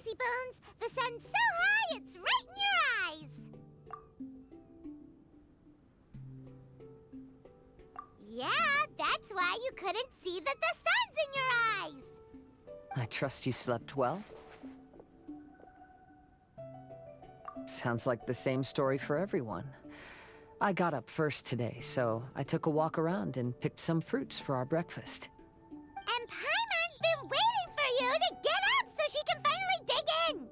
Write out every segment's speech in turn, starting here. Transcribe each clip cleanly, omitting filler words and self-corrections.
Lazy Bones. The sun's so high, it's right in your eyes. Yeah, that's why you couldn't see that the sun's in your eyes. I trust you slept well? Sounds like the same story for everyone. I got up first today, so I took a walk around and picked some fruits for our breakfast. And Paimon's been waiting for you to get up so she can finally dig in.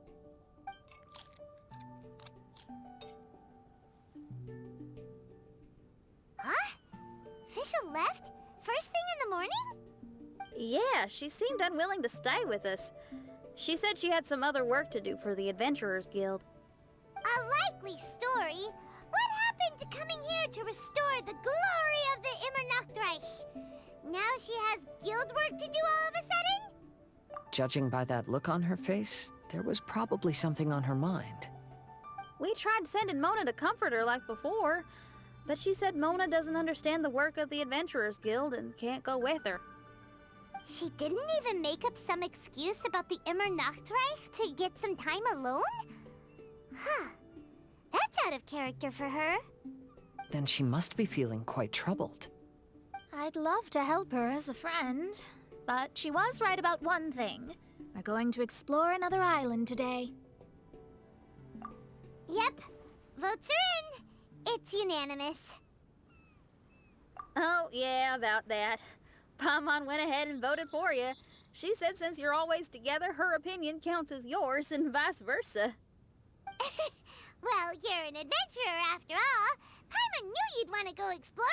Huh? Fisher left? First thing in the morning? Yeah, she seemed unwilling to stay with us. She said she had some other work to do for the Adventurers Guild. A likely story. What happened to coming here to restore the glory of the Immernachtreich? Now she has guild work to do all of a sudden? Judging by that look on her face, there was probably something on her mind. We tried sending Mona to comfort her like before, but she said Mona doesn't understand the work of the Adventurers Guild and can't go with her. She didn't even make up some excuse about the Immernachtreich to get some time alone? Huh. That's out of character for her. Then she must be feeling quite troubled. I'd love to help her as a friend, but she was right about one thing. We're going to explore another island today. Yep. Votes are in. It's unanimous. Oh, yeah, about that. Paimon went ahead and voted for you. She said since you're always together, her opinion counts as yours and vice versa. Well, you're an adventurer after all. Paimon knew you'd want to go exploring.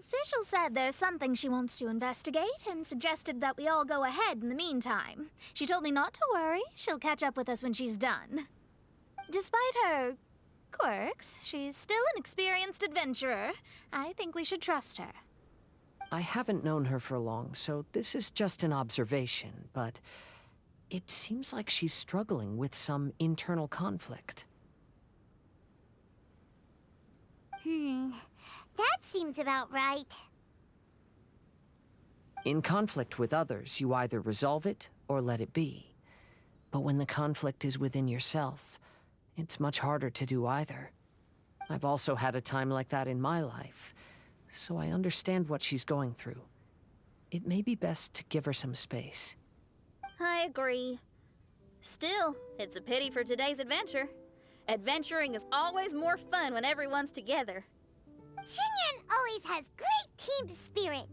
Fischl said there's something she wants to investigate and suggested that we all go ahead in the meantime. She told me not to worry. She'll catch up with us when she's done. Despite her quirks, she's still an experienced adventurer. I think we should trust her. I haven't known her for long, so this is just an observation, but it seems like she's struggling with some internal conflict. That seems about right. In conflict with others, you either resolve it or let it be. But when the conflict is within yourself, it's much harder to do either. I've also had a time like that in my life, so I understand what she's going through. It may be best to give her some space. I agree. Still, it's a pity for today's adventure. Adventuring is always more fun when everyone's together. Xinyan always has great team spirit.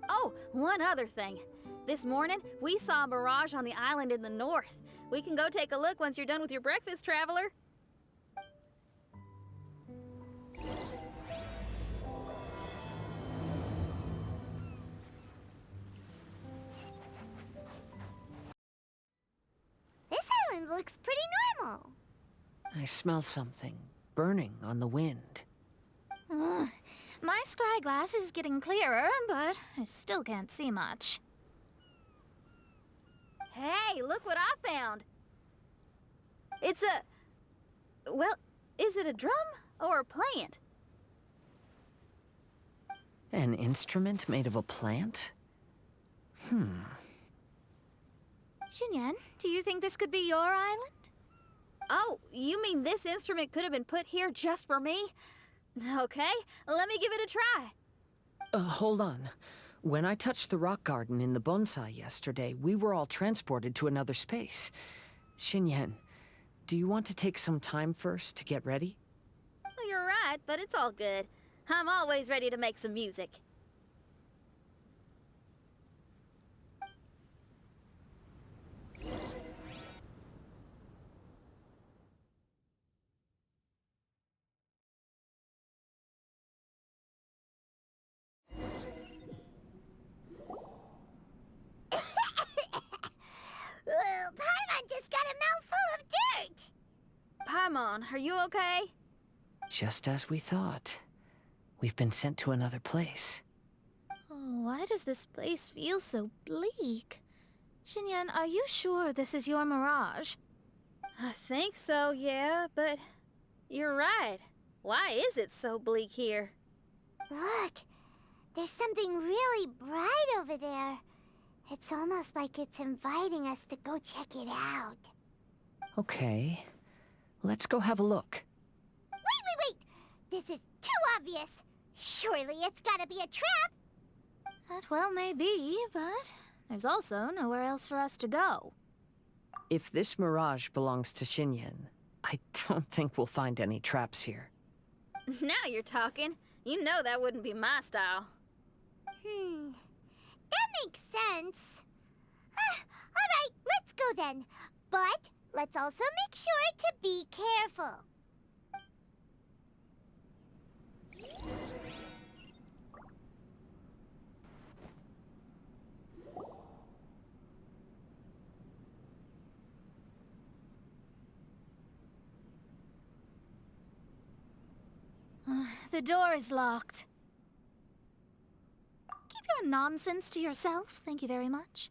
Oh, one other thing. This morning, we saw a mirage on the island in the north. We can go take a look once you're done with your breakfast, traveler. This island looks pretty normal. I smell something burning on the wind. My scry glass is getting clearer, but I still can't see much. Hey, look what I found. It's a... well, is it a drum or a plant? An instrument made of a plant? Xinyan, do you think this could be your island? Oh, you mean this instrument could have been put here just for me? Okay, let me give it a try. Hold on. When I touched the rock garden in the bonsai yesterday, we were all transported to another space. Xinyan, do you want to take some time first to get ready? Well, you're right, but it's all good. I'm always ready to make some music. Paimon just got a mouthful of dirt. Paimon, are you okay? Just as we thought. We've been sent to another place. Oh, why does this place feel so bleak? Xinyan, are you sure this is your mirage? I think so, yeah, but you're right. Why is it so bleak here? Look, There's something really bright over there. It's almost like it's inviting us to go check it out. Okay. Let's go have a look. Wait! This is too obvious. Surely it's gotta be a trap. That well may be, but there's also nowhere else for us to go. If this mirage belongs to Xinyan, I don't think we'll find any traps here. Now you're talking. You know that wouldn't be my style. That makes sense. Alright, let's go then. But let's also make sure to be careful. The door is locked. Keep your nonsense to yourself, thank you very much.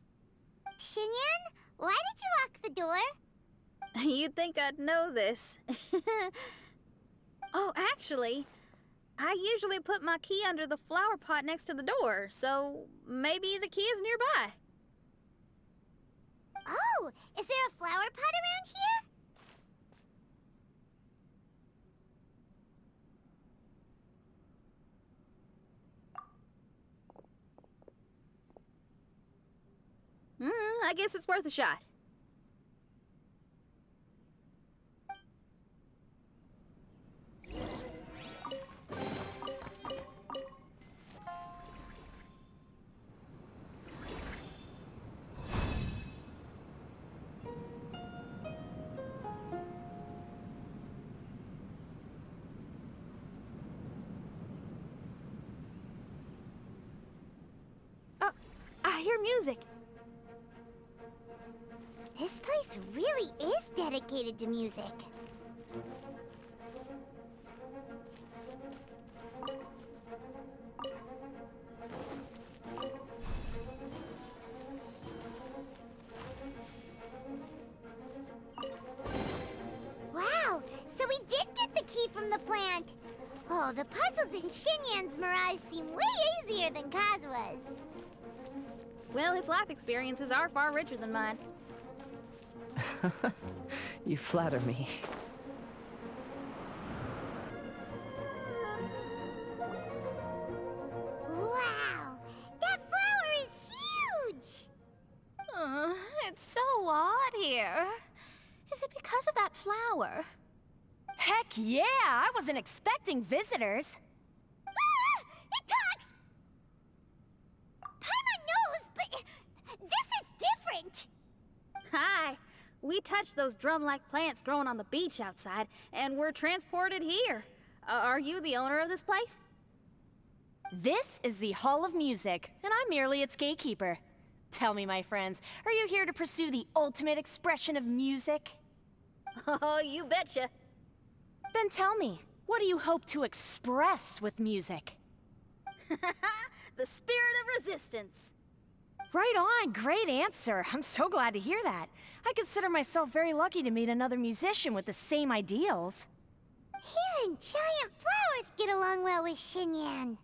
Xinyan, why did you lock the door? You'd think I'd know this. Oh, actually, I usually put my key under the flower pot next to the door, so maybe the key is nearby. Oh, is there a flower pot around here? I guess it's worth a shot. Oh, I hear music. This place really is dedicated to music. Wow, so we did get the key from the plant. Oh, the puzzles in Xinyan's Mirage seem way easier than Kazua's. Well, his life experiences are far richer than mine. You flatter me. Wow, that flower is huge! It's so odd here. Is it because of that flower? Heck yeah! I wasn't expecting visitors. Ah! It talks! Paimon knows, but this is different! Hi! We touched those drum-like plants growing on the beach outside, and we're transported here. Are you the owner of this place? This is the Hall of Music, and I'm merely its gatekeeper. Tell me, my friends, are you here to pursue the ultimate expression of music? Oh, you betcha. Then tell me, what do you hope to express with music? The spirit of resistance. Right on, great answer. I'm so glad to hear that. I consider myself very lucky to meet another musician with the same ideals. Even giant flowers get along well with Xinyan.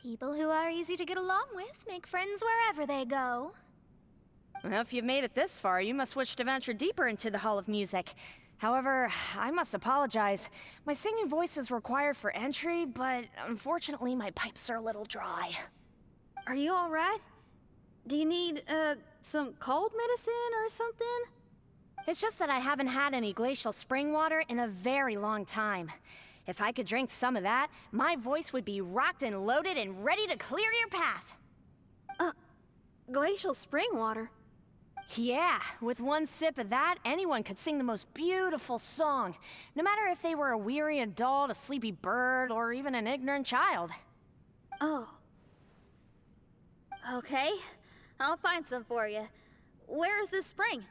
People who are easy to get along with make friends wherever they go. Well, if you've made it this far, you must wish to venture deeper into the Hall of Music. However, I must apologize. My singing voice is required for entry, but unfortunately my pipes are a little dry. Are you all right? Do you need, some cold medicine or something? It's just that I haven't had any glacial spring water in a very long time. If I could drink some of that, my voice would be rocked and loaded and ready to clear your path. Glacial spring water? Yeah, with one sip of that, anyone could sing the most beautiful song, no matter if they were a weary adult, a sleepy bird, or even an ignorant child. Oh. Okay, I'll find some for you. Where is this spring?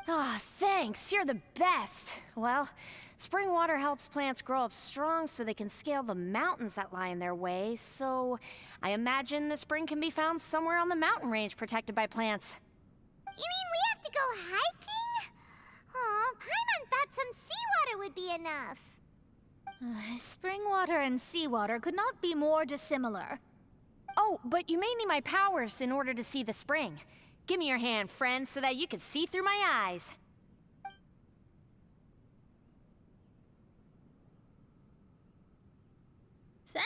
Ah, thanks, you're the best. Well, spring water helps plants grow up strong so they can scale the mountains that lie in their way, so I imagine the spring can be found somewhere on the mountain range protected by plants. You mean we have to go hiking? Oh, Paimon thought some seawater would be enough. Spring water and seawater could not be more dissimilar. Oh, but you may need my powers in order to see the spring. Give me your hand, friend, so that you can see through my eyes.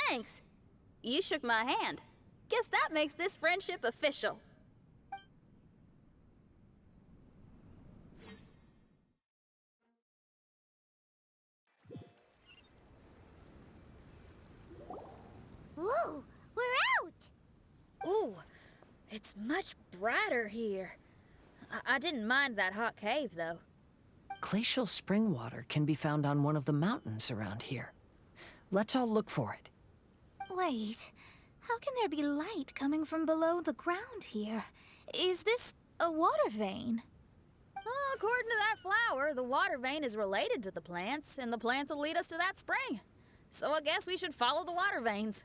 Thanks. You shook my hand. Guess that makes this friendship official. Whoa, we're out! Ooh, it's much brighter here. I didn't mind that hot cave, though. Glacial spring water can be found on one of the mountains around here. Let's all look for it. Wait, how can there be light coming from below the ground here? Is this a water vein? According to that flower, the water vein is related to the plants, and the plants will lead us to that spring. So I guess we should follow the water veins.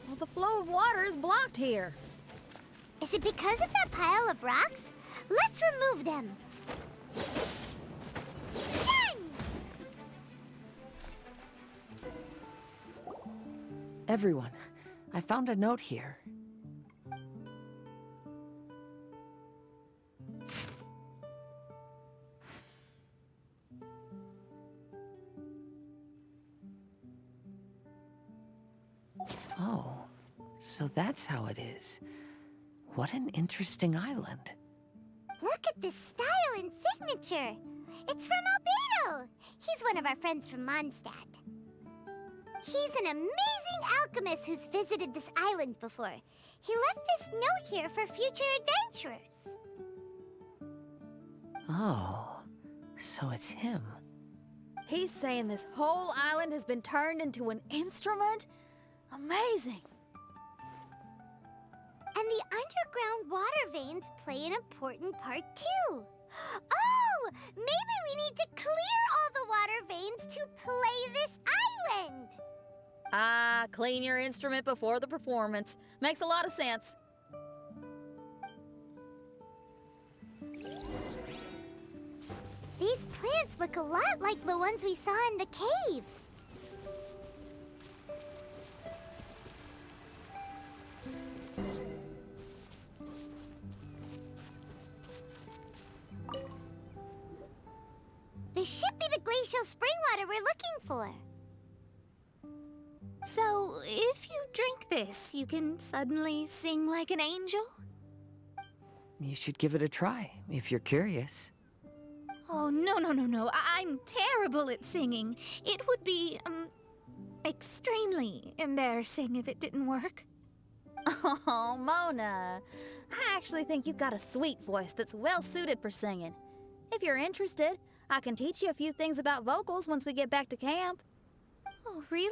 Well, the flow of water is blocked here. Is it because of that pile of rocks? Let's remove them. Done! Everyone, I found a note here. Oh, so that's how it is. What an interesting island. Look at this style and signature. It's from Albedo. He's one of our friends from Mondstadt. He's an amazing alchemist who's visited this island before. He left this note here for future adventurers. Oh, so it's him. He's saying this whole island has been turned into an instrument? Amazing! And the underground water veins play an important part too. Oh, maybe we need to clear all the water veins to play this island. Clean your instrument before the performance. Makes a lot of sense. These plants look a lot like the ones we saw in the cave. This should be the glacial spring water we're looking for. So, if you drink this, you can suddenly sing like an angel? You should give it a try, if you're curious. Oh, no. I'm terrible at singing. It would be, extremely embarrassing if it didn't work. Oh, Mona. I actually think you've got a sweet voice that's well suited for singing. If you're interested, I can teach you a few things about vocals once we get back to camp. Oh, really?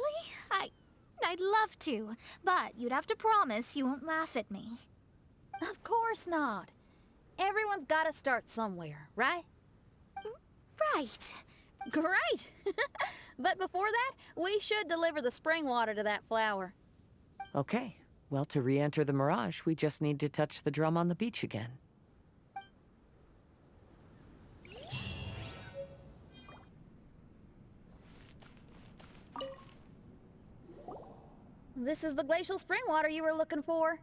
I'd love to, but you'd have to promise you won't laugh at me. Of course not. Everyone's got to start somewhere, right? Right. Great! But before that, we should deliver the spring water to that flower. Okay, well, to re-enter the mirage, we just need to touch the drum on the beach again. This is the glacial spring water you were looking for.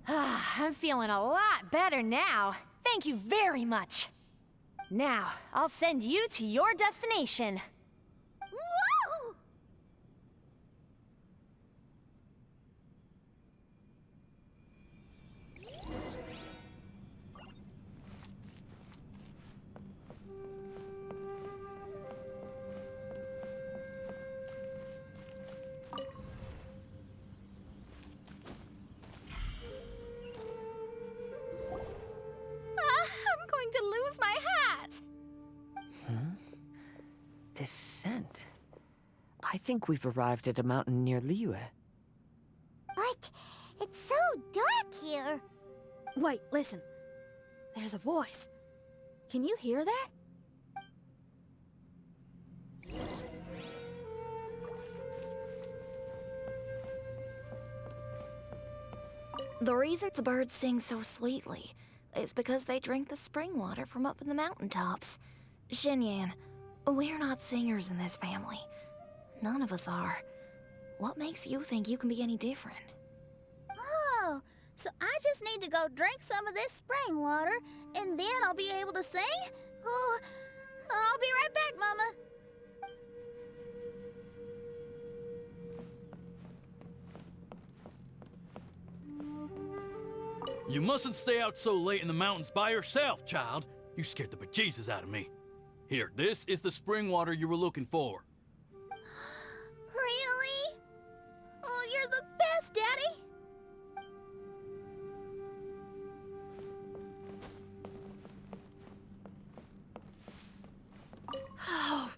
I'm feeling a lot better now. Thank you very much. Now, I'll send you to your destination. Whoa! I'm going to lose my hat. This scent. I think we've arrived at a mountain near Liyue. But it's so dark here. Wait, listen. There's a voice. Can you hear that? The reason the birds sing so sweetly is because they drink the spring water from up in the mountaintops. Xinyan, we're not singers in this family. None of us are. What makes you think you can be any different? Oh, so I just need to go drink some of this spring water, and then I'll be able to sing? Oh, I'll be right back, Mama. You mustn't stay out so late in the mountains by yourself, child. You scared the bejesus out of me. Here, this is the spring water you were looking for. Really? Oh, you're the best, Daddy. Oh,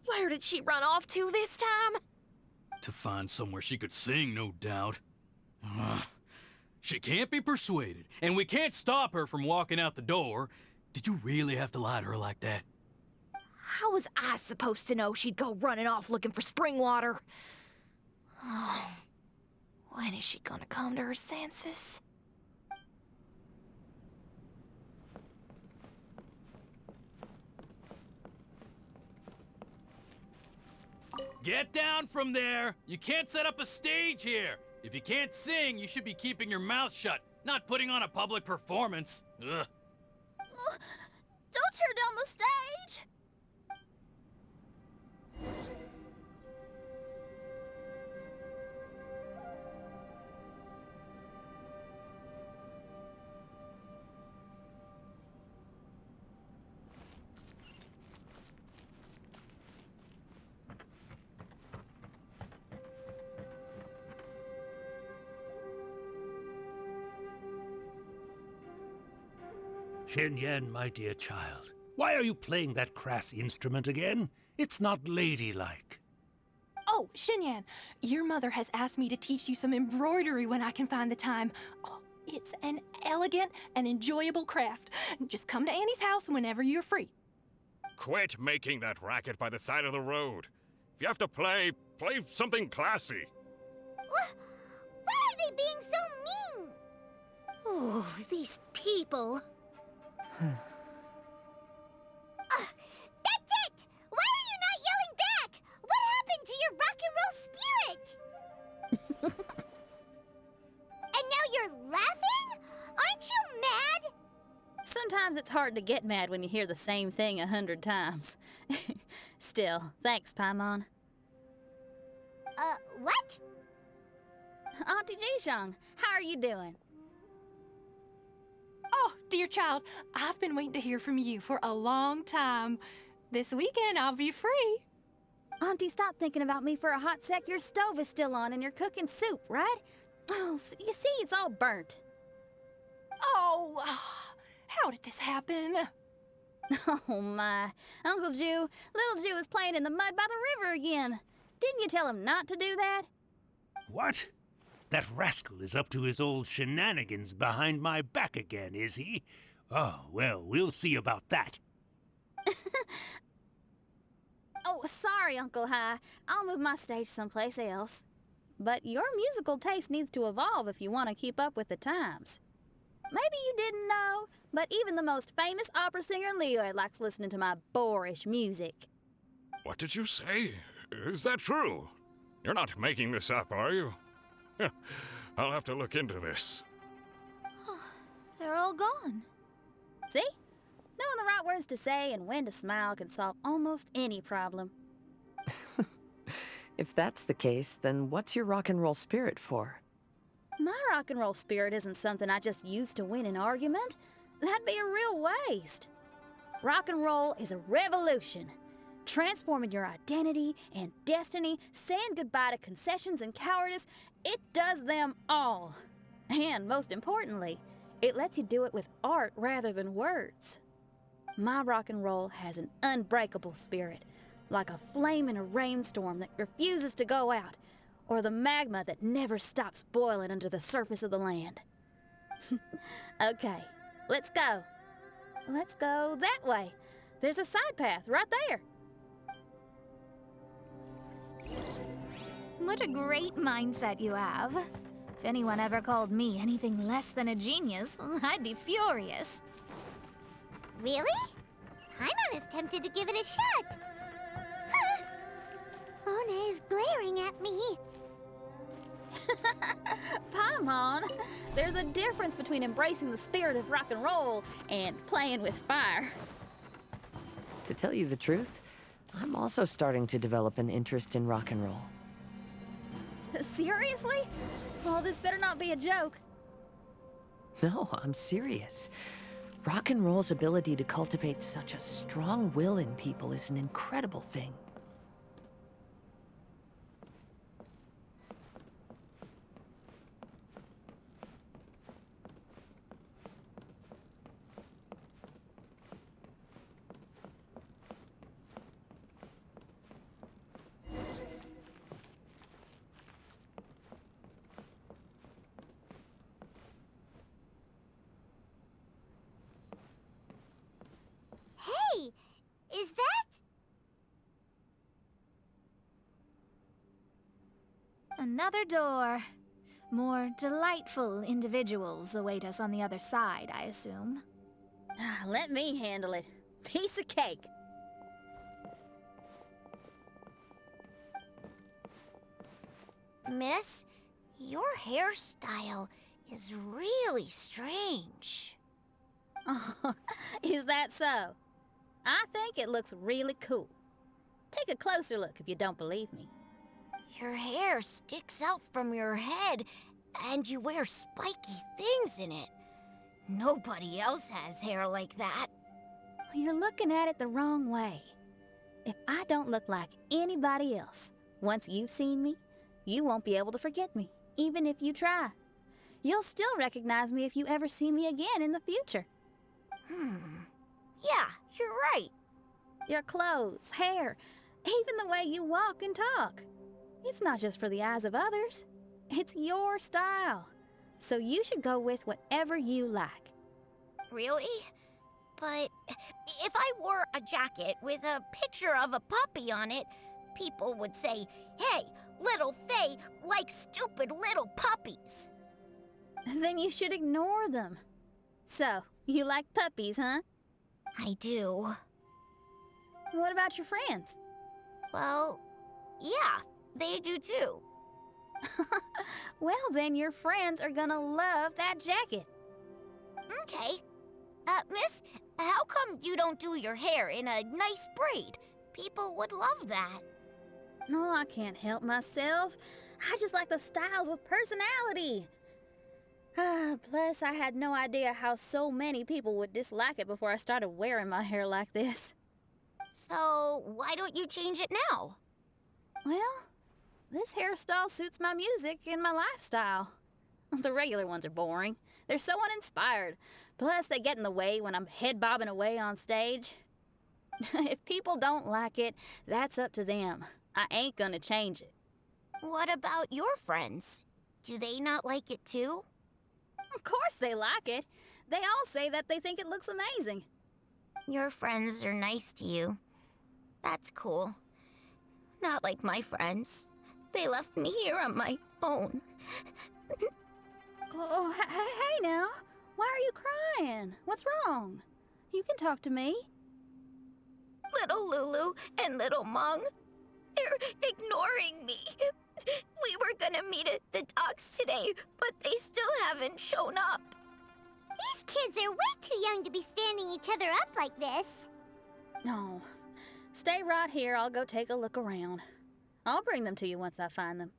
where did she run off to this time? To find somewhere she could sing, no doubt. Ugh. She can't be persuaded, and we can't stop her from walking out the door. Did you really have to lie to her like that? How was I supposed to know she'd go running off looking for spring water? Oh, when is she gonna come to her senses? Get down from there! You can't set up a stage here! If you can't sing, you should be keeping your mouth shut, not putting on a public performance. Ugh. Don't tear down the stage. Xinyan, my dear child, why are you playing that crass instrument again? It's not ladylike. Oh, Xinyan, your mother has asked me to teach you some embroidery when I can find the time. Oh, it's an elegant and enjoyable craft. Just come to Annie's house whenever you're free. Quit making that racket by the side of the road. If you have to play something classy. Why are they being so mean? Oh, these people. That's it! Why are you not yelling back? What happened to your rock and roll spirit? And now you're laughing? Aren't you mad? Sometimes it's hard to get mad when you hear the same thing 100 times. Still, thanks, Paimon. What? Auntie Jishang, how are you doing? Oh, dear child, I've been waiting to hear from you for a long time. This weekend, I'll be free. Auntie, stop thinking about me for a hot sec. Your stove is still on and you're cooking soup, right? Oh, you see, it's all burnt. Oh, how did this happen? Oh, my. Uncle Jew, little Jew is playing in the mud by the river again. Didn't you tell him not to do that? What? That rascal is up to his old shenanigans behind my back again, is he? Oh, well, we'll see about that. Oh, sorry, Uncle High. I'll move my stage someplace else. But your musical taste needs to evolve if you want to keep up with the times. Maybe you didn't know, but even the most famous opera singer in Liyue likes listening to my boorish music. What did you say? Is that true? You're not making this up, are you? I'll have to look into this. They're all gone. See? Knowing the right words to say and when to smile can solve almost any problem. If that's the case, then what's your rock and roll spirit for? My rock and roll spirit isn't something I just use to win an argument. That'd be a real waste. Rock and roll is a revolution. Transforming your identity and destiny, saying goodbye to concessions and cowardice, it does them all. And most importantly, it lets you do it with art rather than words. My rock and roll has an unbreakable spirit, like a flame in a rainstorm that refuses to go out, or the magma that never stops boiling under the surface of the land. Okay, let's go. Let's go that way. There's a side path right there. What a great mindset you have. If anyone ever called me anything less than a genius, I'd be furious. Really? I'm not as tempted to give it a shot. Mona is glaring at me. Paimon, there's a difference between embracing the spirit of rock and roll and playing with fire. To tell you the truth, I'm also starting to develop an interest in rock and roll. Seriously? Well, this better not be a joke. No, I'm serious. Rock and roll's ability to cultivate such a strong will in people is an incredible thing. Hey, is that? Another door. More delightful individuals await us on the other side, I assume. Let me handle it. Piece of cake. Miss, your hairstyle is really strange. Oh, is that so? I think it looks really cool. Take a closer look if you don't believe me. Your hair sticks out from your head, and you wear spiky things in it. Nobody else has hair like that. You're looking at it the wrong way. If I don't look like anybody else, once you've seen me, you won't be able to forget me, even if you try. You'll still recognize me if you ever see me again in the future. Yeah, you're right. Your clothes, hair, even the way you walk and talk. It's not just for the eyes of others. It's your style. So you should go with whatever you like. Really? But if I wore a jacket with a picture of a puppy on it, people would say, "Hey, little Faye likes stupid little puppies." Then you should ignore them. So, you like puppies, huh? I do. What about your friends? Well, yeah, they do too. Well, then your friends are gonna love that jacket. Okay. Miss, how come you don't do your hair in a nice braid? People would love that. No, I can't help myself. I just like the styles with personality. Plus, I had no idea how so many people would dislike it before I started wearing my hair like this. So, why don't you change it now? Well, this hairstyle suits my music and my lifestyle. The regular ones are boring. They're so uninspired. Plus, they get in the way when I'm head bobbing away on stage. If people don't like it, that's up to them. I ain't gonna change it. What about your friends? Do they not like it too? Of course they like it. They all say that they think it looks amazing. Your friends are nice to you. That's cool. Not like my friends. They left me here on my own. Oh, hey now. Why are you crying? What's wrong? You can talk to me. Little Lulu and little Mung, they're ignoring me. We were gonna meet at the docks today, but they still haven't shown up. These kids are way too young to be standing each other up like this. No. Stay right here. I'll go take a look around. I'll bring them to you once I find them.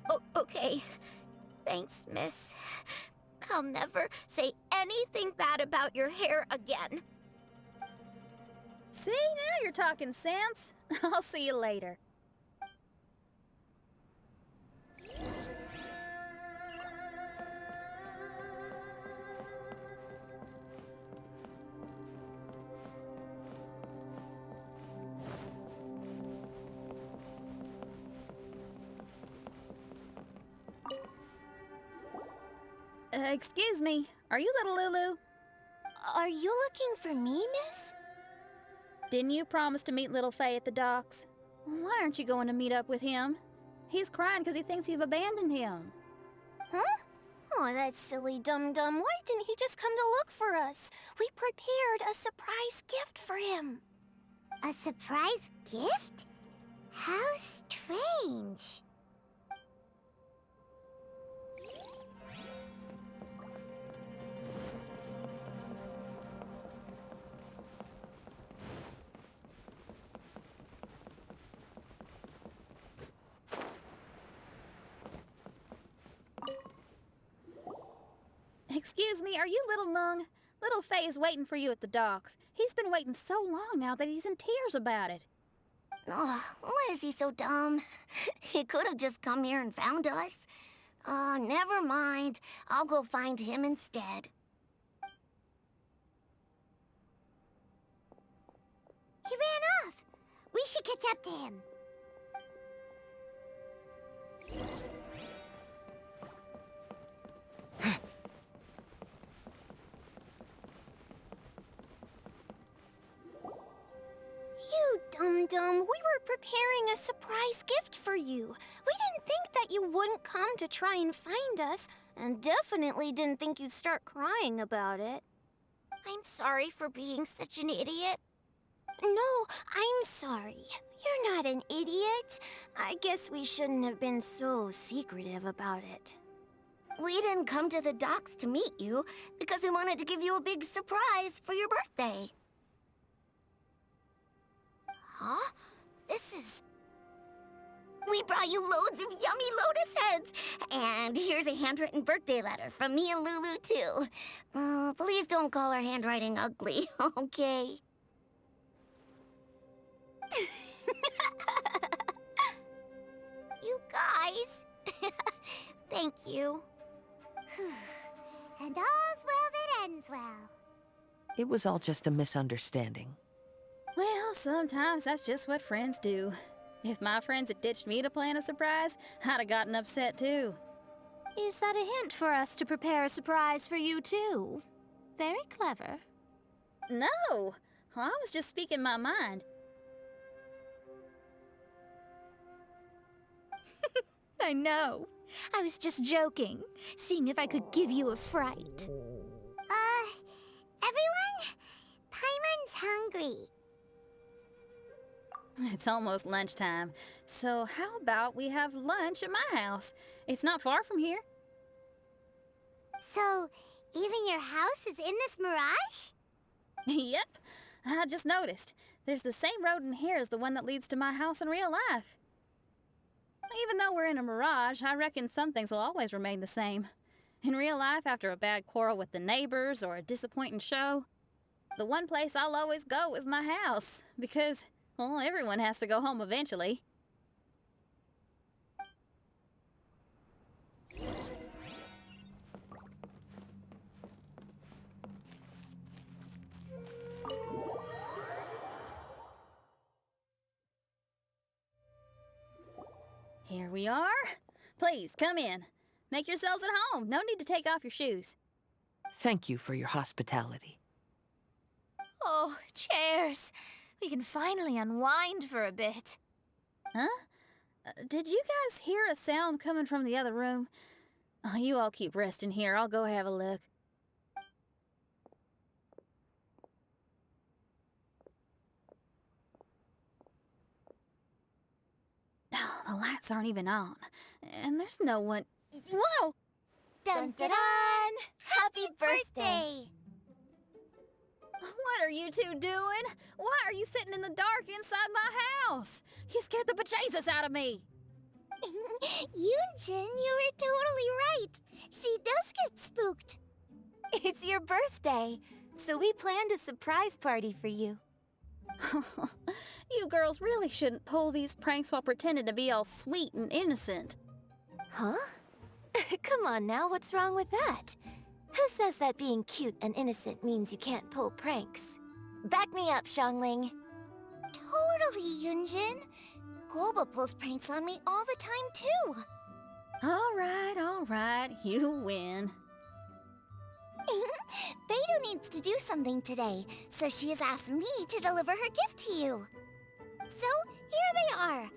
Oh, okay. Thanks, miss. I'll never say anything bad about your hair again. See, now you're talking sense. I'll see you later. Excuse me, are you little Lulu? Are you looking for me, miss? Didn't you promise to meet little Faye at the docks? Why aren't you going to meet up with him? He's crying because he thinks you've abandoned him. Huh? Oh, that silly dum-dum. Why didn't he just come to look for us? We prepared a surprise gift for him. A surprise gift? How strange. Excuse me, are you little Mung? Little Faye is waiting for you at the docks. He's been waiting so long now that he's in tears about it. Oh, why is he so dumb? He could have just come here and found us. Never mind. I'll go find him instead. He ran off. We should catch up to him. You dum-dum, we were preparing a surprise gift for you. We didn't think that you wouldn't come to try and find us, and definitely didn't think you'd start crying about it. I'm sorry for being such an idiot. No, I'm sorry. You're not an idiot. I guess we shouldn't have been so secretive about it. We didn't come to the docks to meet you because we wanted to give you a big surprise for your birthday. Huh? This is... We brought you loads of yummy lotus heads! And here's a handwritten birthday letter from me and Lulu, too. Please don't call our handwriting ugly, okay? You guys! Thank you. And all's well that ends well. It was all just a misunderstanding. Well, sometimes that's just what friends do. If my friends had ditched me to plan a surprise, I'd have gotten upset too. Is that a hint for us to prepare a surprise for you, too? Very clever. No! I was just speaking my mind. I know. I was just joking, seeing if I could give you a fright. Everyone? Paimon's hungry. It's almost lunchtime, so how about we have lunch at my house? It's not far from here. So, even your house is in this mirage? Yep, I just noticed. There's the same road in here as the one that leads to my house in real life. Even though we're in a mirage, I reckon some things will always remain the same. In real life, after a bad quarrel with the neighbors or a disappointing show, the one place I'll always go is my house, because, well, everyone has to go home eventually. Here we are. Please, come in. Make yourselves at home. No need to take off your shoes. Thank you for your hospitality. Oh, chairs. We can finally unwind for a bit. Huh? Did you guys hear a sound coming from the other room? Oh, you all keep resting here. I'll go have a look. Oh, the lights aren't even on. And there's no one... Whoa! Dun-dun-dun! Happy birthday! What are you two doing? Why are you sitting in the dark inside my house? You scared the bejesus out of me. Yoonjin, you were totally right. She does get spooked. It's your birthday, so we planned a surprise party for you. You girls really shouldn't pull these pranks while pretending to be all sweet and innocent. Huh? Come on now, what's wrong with that? Who says that being cute and innocent means you can't pull pranks? Back me up, Xiangling. Totally, Yunjin. Guoba pulls pranks on me all the time, too. All right, you win. Beidou needs to do something today, so she has asked me to deliver her gift to you. So, here they are.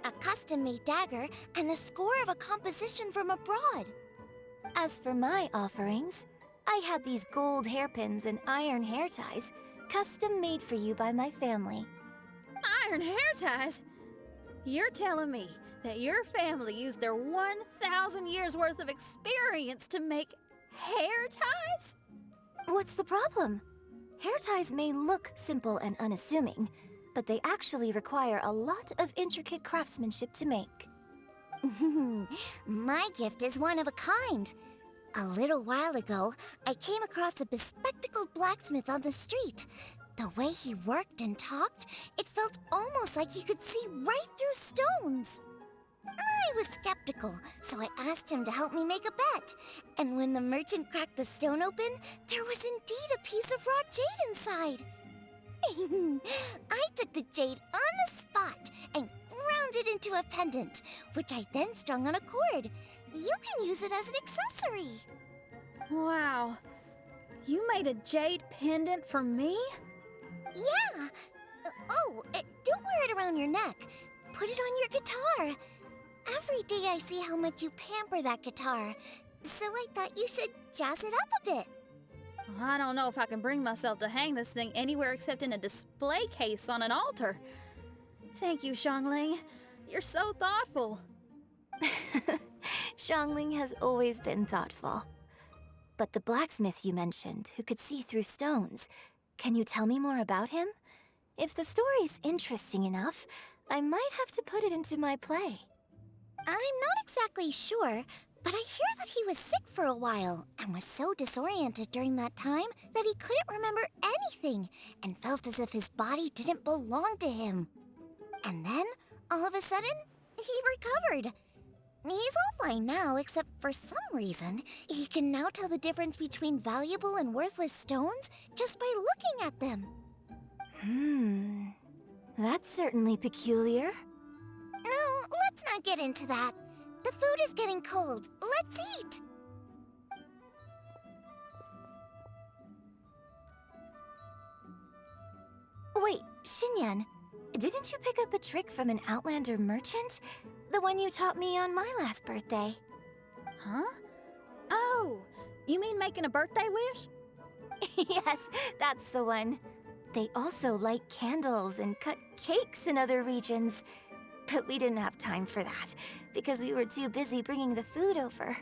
A custom-made dagger and a score of a composition from abroad. As for my offerings, I had these gold hairpins and iron hair ties, custom made for you by my family. Iron hair ties? You're telling me that your family used their 1,000 years worth of experience to make hair ties? What's the problem? Hair ties may look simple and unassuming, but they actually require a lot of intricate craftsmanship to make. My gift is one of a kind. A little while ago, I came across a bespectacled blacksmith on the street. The way he worked and talked, it felt almost like he could see right through stones. I was skeptical, so I asked him to help me make a bet. And when the merchant cracked the stone open, there was indeed a piece of raw jade inside. I took the jade on the spot and ground it into a pendant, which I then strung on a cord. You can use it as an accessory. Wow. You made a jade pendant for me? Yeah. Don't wear it around your neck. Put it on your guitar. Every day I see how much you pamper that guitar, so I thought you should jazz it up a bit. I don't know if I can bring myself to hang this thing anywhere except in a display case on an altar. Thank you, Xiangling. You're so thoughtful. Xiangling has always been thoughtful. But the blacksmith you mentioned, who could see through stones, can you tell me more about him? If the story's interesting enough, I might have to put it into my play. I'm not exactly sure, but I hear that he was sick for a while and was so disoriented during that time that he couldn't remember anything and felt as if his body didn't belong to him. And then, all of a sudden, he recovered. He's all fine now, except for some reason, he can now tell the difference between valuable and worthless stones just by looking at them. That's certainly peculiar. No, let's not get into that. The food is getting cold. Let's eat! Wait, Xinyan, didn't you pick up a trick from an Outlander merchant? The one you taught me on my last birthday. Huh? Oh, you mean making a birthday wish? Yes, that's the one. They also light candles and cut cakes in other regions. But we didn't have time for that, because we were too busy bringing the food over.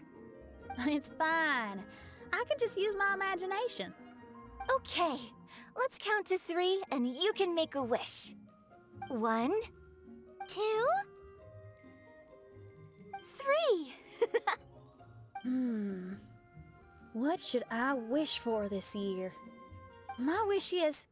It's fine. I can just use my imagination. Okay, let's count to 3 and you can make a wish. 1, 2, 3. What should I wish for this year? My wish is...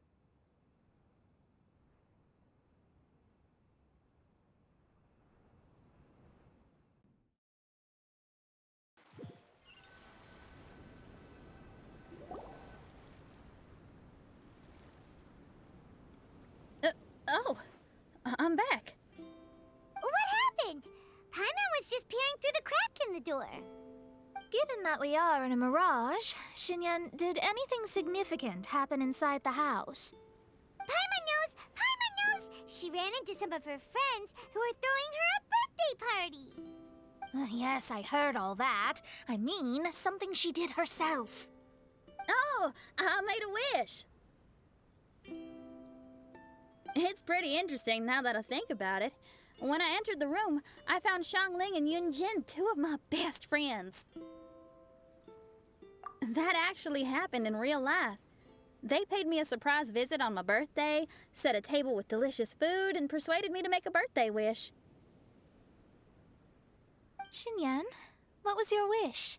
I'm back. What happened? Paimon was just peering through the crack in the door. Given that we are in a mirage, Xinyan, did anything significant happen inside the house? Paimon knows! Paimon knows! She ran into some of her friends who were throwing her a birthday party. Yes, I heard all that. I mean, something she did herself. Oh, I made a wish. It's pretty interesting now that I think about it. When I entered the room, I found Xiangling and Yunjin, 2 of my best friends. That actually happened in real life. They paid me a surprise visit on my birthday, set a table with delicious food, and persuaded me to make a birthday wish. Xinyan, what was your wish?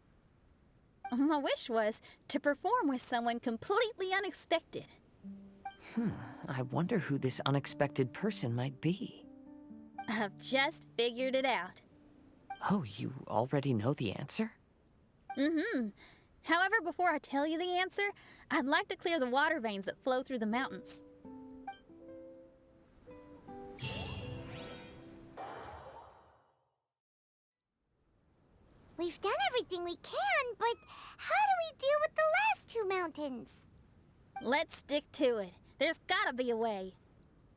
My wish was to perform with someone completely unexpected. I wonder who this unexpected person might be. I've just figured it out. Oh, you already know the answer? However, before I tell you the answer, I'd like to clear the water veins that flow through the mountains. We've done everything we can, but how do we deal with the last two mountains? Let's stick to it. There's gotta be a way.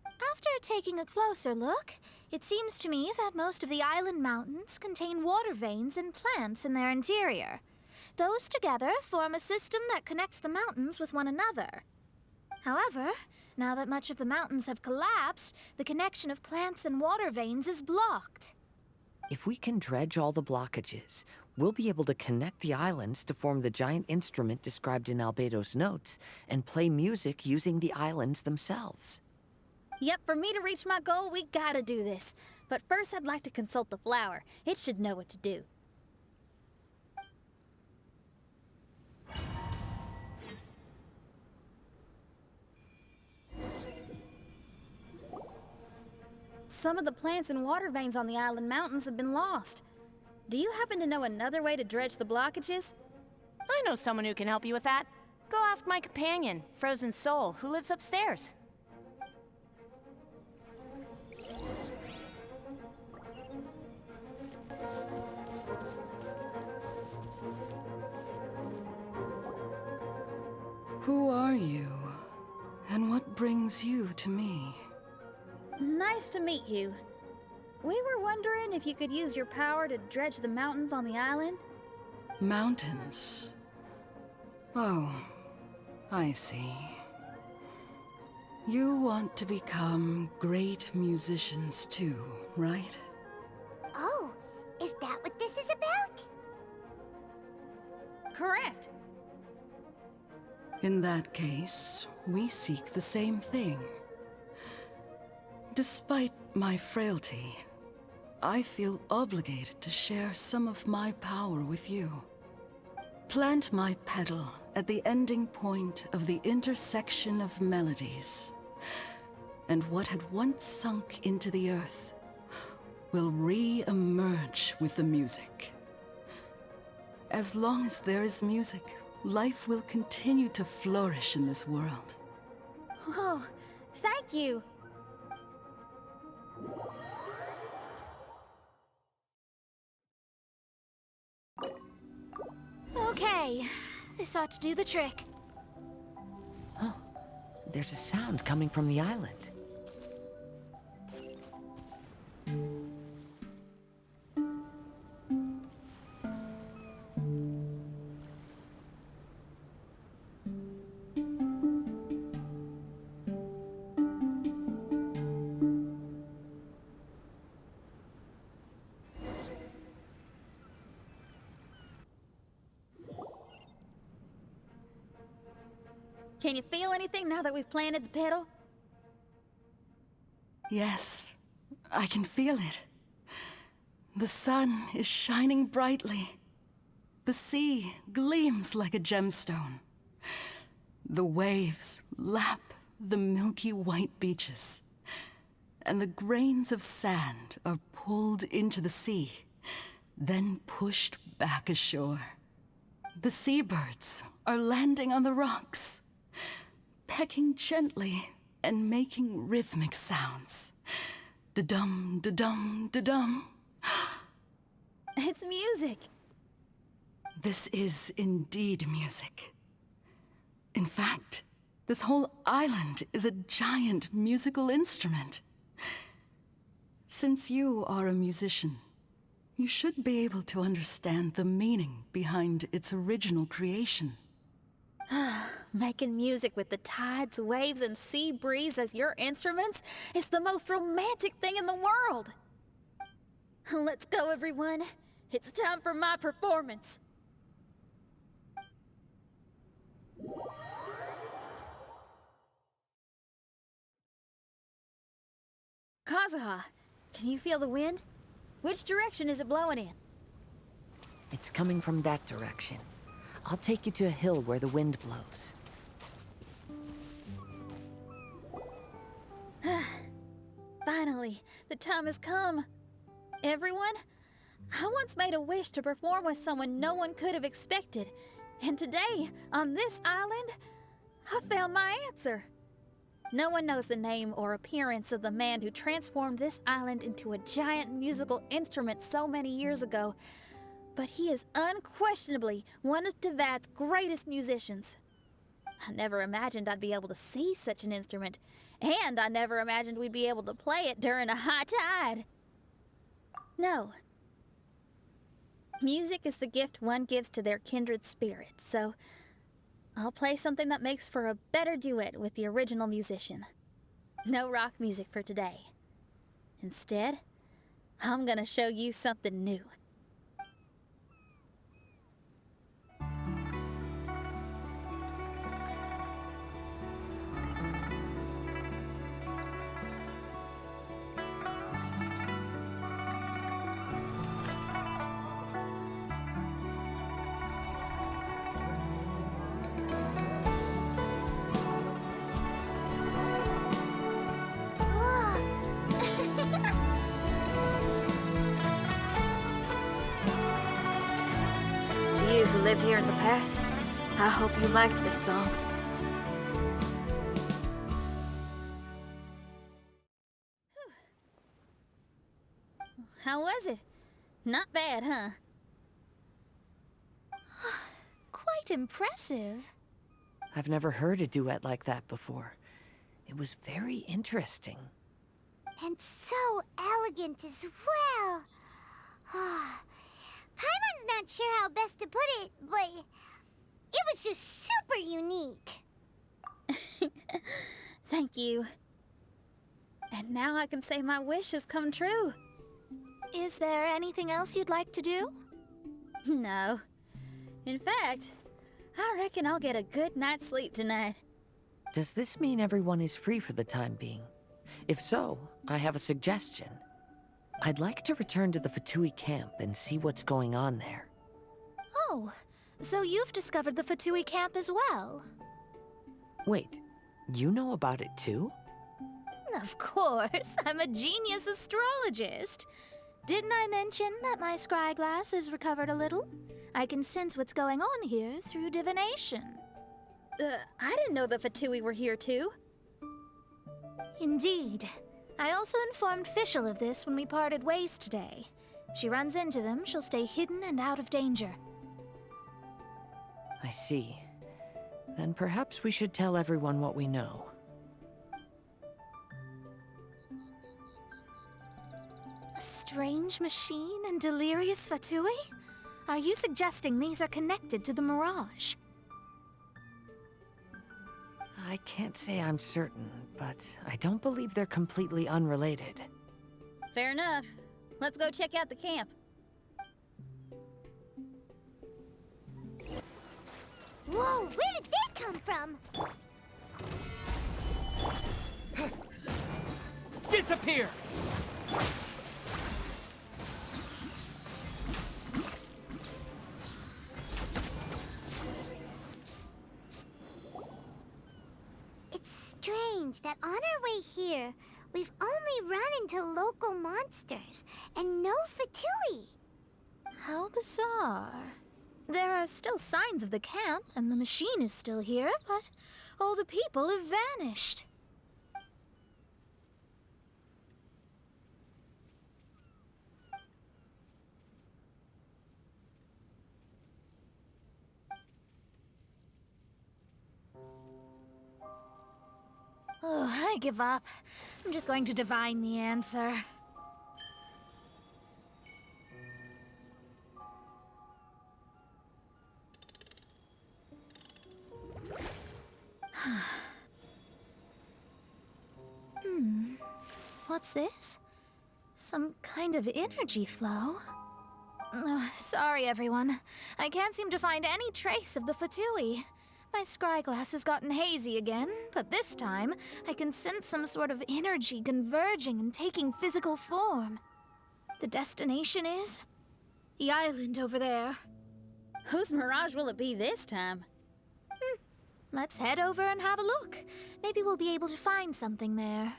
After taking a closer look, it seems to me that most of the island mountains contain water veins and plants in their interior. Those together form a system that connects the mountains with one another. However, now that much of the mountains have collapsed, the connection of plants and water veins is blocked. If we can dredge all the blockages, we'll be able to connect the islands to form the giant instrument described in Albedo's notes and play music using the islands themselves. Yep, for me to reach my goal, we gotta do this. But first, I'd like to consult the flower. It should know what to do. Some of the plants and water veins on the island mountains have been lost. Do you happen to know another way to dredge the blockages? I know someone who can help you with that. Go ask my companion, Frozen Soul, who lives upstairs. Who are you? And what brings you to me? Nice to meet you. We were wondering if you could use your power to dredge the mountains on the island? Mountains? Oh, I see. You want to become great musicians too, right? Oh, is that what this is about? Correct. In that case, we seek the same thing. Despite my frailty, I feel obligated to share some of my power with you. Plant my petal at the ending point of the intersection of melodies, and what had once sunk into the earth will re-emerge with the music. As long as there is music, life will continue to flourish in this world. Oh, thank you. Okay, this ought to do the trick. Oh, there's a sound coming from the island. Can you feel anything now that we've planted the petal? Yes, I can feel it. The sun is shining brightly. The sea gleams like a gemstone. The waves lap the milky white beaches, and the grains of sand are pulled into the sea, then pushed back ashore. The seabirds are landing on the rocks, pecking gently and making rhythmic sounds. Da-dum, da-dum, da-dum. It's music. This is indeed music. In fact, this whole island is a giant musical instrument. Since you are a musician, you should be able to understand the meaning behind its original creation. Making music with the tides, waves, and sea breeze as your instruments is the most romantic thing in the world. Let's go, everyone. It's time for my performance. Kazuha, can you feel the wind? Which direction is it blowing in? It's coming from that direction. I'll take you to a hill where the wind blows. Finally, the time has come. Everyone, I once made a wish to perform with someone no one could have expected. And today, on this island, I found my answer. No one knows the name or appearance of the man who transformed this island into a giant musical instrument so many years ago. but he is unquestionably one of Teyvat's greatest musicians. I never imagined I'd be able to see such an instrument, and I never imagined we'd be able to play it during a high tide. No. Music is the gift one gives to their kindred spirit, so I'll play something that makes for a better duet with the original musician. No rock music for today. Instead, I'm gonna show you something new. To you who lived here in the past, I hope you liked this song. How was it? Not bad, huh? Quite impressive. I've never heard a duet like that before. It was very interesting. And so elegant as well. Paimon's not sure how best to put it, but it was just super unique. Thank you. And now I can say my wish has come true. Is there anything else you'd like to do? No. In fact, I reckon I'll get a good night's sleep tonight. Does this mean everyone is free for the time being? If so, I have a suggestion. I'd like to return to the Fatui camp and see what's going on there. Oh, so you've discovered the Fatui camp as well? Wait, you know about it too? Of course, I'm a genius astrologist. Didn't I mention that my scry glass is recovered a little? I can sense what's going on here through divination. I didn't know the Fatui were here too. Indeed. I also informed Fischl of this when we parted ways today. If she runs into them, she'll stay hidden and out of danger. I see. Then perhaps we should tell everyone what we know. A strange machine and delirious Fatui? Are you suggesting these are connected to the Mirage? I can't say I'm certain, but I don't believe they're completely unrelated. Fair enough. Let's go check out the camp. Whoa, where did they come from? Disappear! It's strange that on our way here, we've only run into local monsters and no Fatui. How bizarre. There are still signs of the camp, and the machine is still here, but all the people have vanished. Oh, I give up. I'm just going to divine the answer. What's this? Some kind of energy flow? Sorry, everyone. I can't seem to find any trace of the Fatui. My scry glass has gotten hazy again, but this time I can sense some sort of energy converging and taking physical form. The destination is the island over there. Whose mirage will it be this time? Let's head over and have a look. Maybe we'll be able to find something there.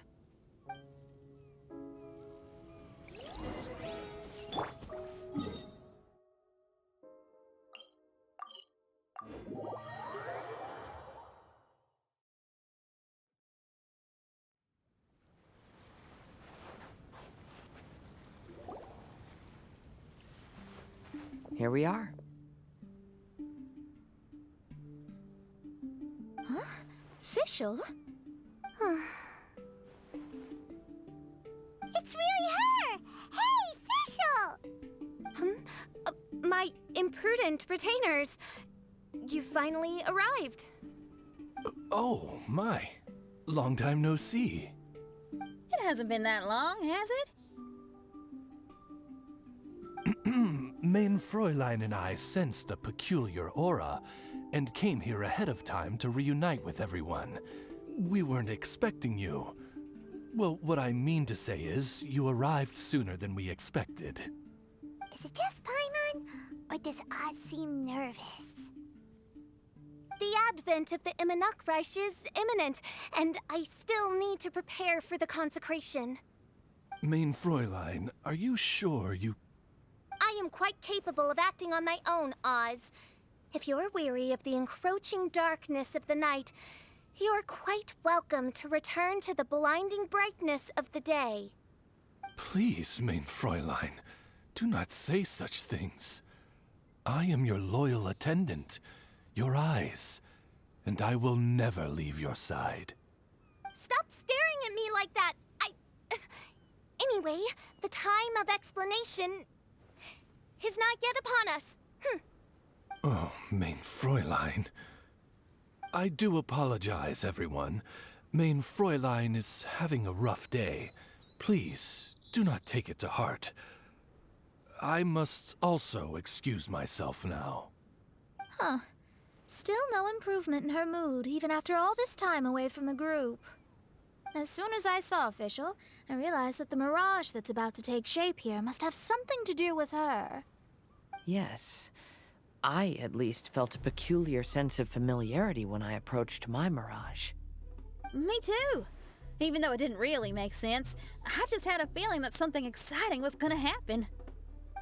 here we are. Huh? Fischl? It's really her! Hey, Fischl! My imprudent retainers. You finally arrived. Oh, my. Long time no see. It hasn't been that long, has it? Main Fräulein and I sensed a peculiar aura and came here ahead of time to reunite with everyone. We weren't expecting you. Well, what I mean to say is, you arrived sooner than we expected. Is it just Paimon, or does Oz seem nervous? The advent of the Immernachtreich is imminent, and I still need to prepare for the consecration. Main Fräulein, are you sure you... I am quite capable of acting on my own, Oz. If you're weary of the encroaching darkness of the night, you're quite welcome to return to the blinding brightness of the day. Please, Main Fräulein, do not say such things. I am your loyal attendant, your eyes, and I will never leave your side. Stop staring at me like that! Anyway, the time of explanation is not yet upon us. Oh, Main Fräulein. I do apologize, everyone. Main Fräulein is having a rough day. Please, do not take it to heart. I must also excuse myself now. Huh. Still no improvement in her mood, even after all this time away from the group. As soon as I saw Fischl, I realized that the mirage that's about to take shape here must have something to do with her. Yes. I, at least, felt a peculiar sense of familiarity when I approached my mirage. Me too. Even though it didn't really make sense, I just had a feeling that something exciting was gonna happen.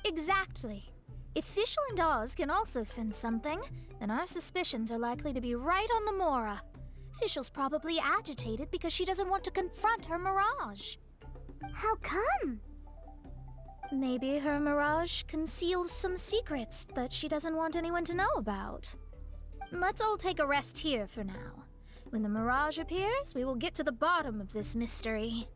Exactly. If Fischl and Oz can also sense something, then our suspicions are likely to be right on the Mora. Fischl's probably agitated because she doesn't want to confront her mirage. How come? Maybe her mirage conceals some secrets that she doesn't want anyone to know about. Let's all take a rest here for now. When the mirage appears, we will get to the bottom of this mystery.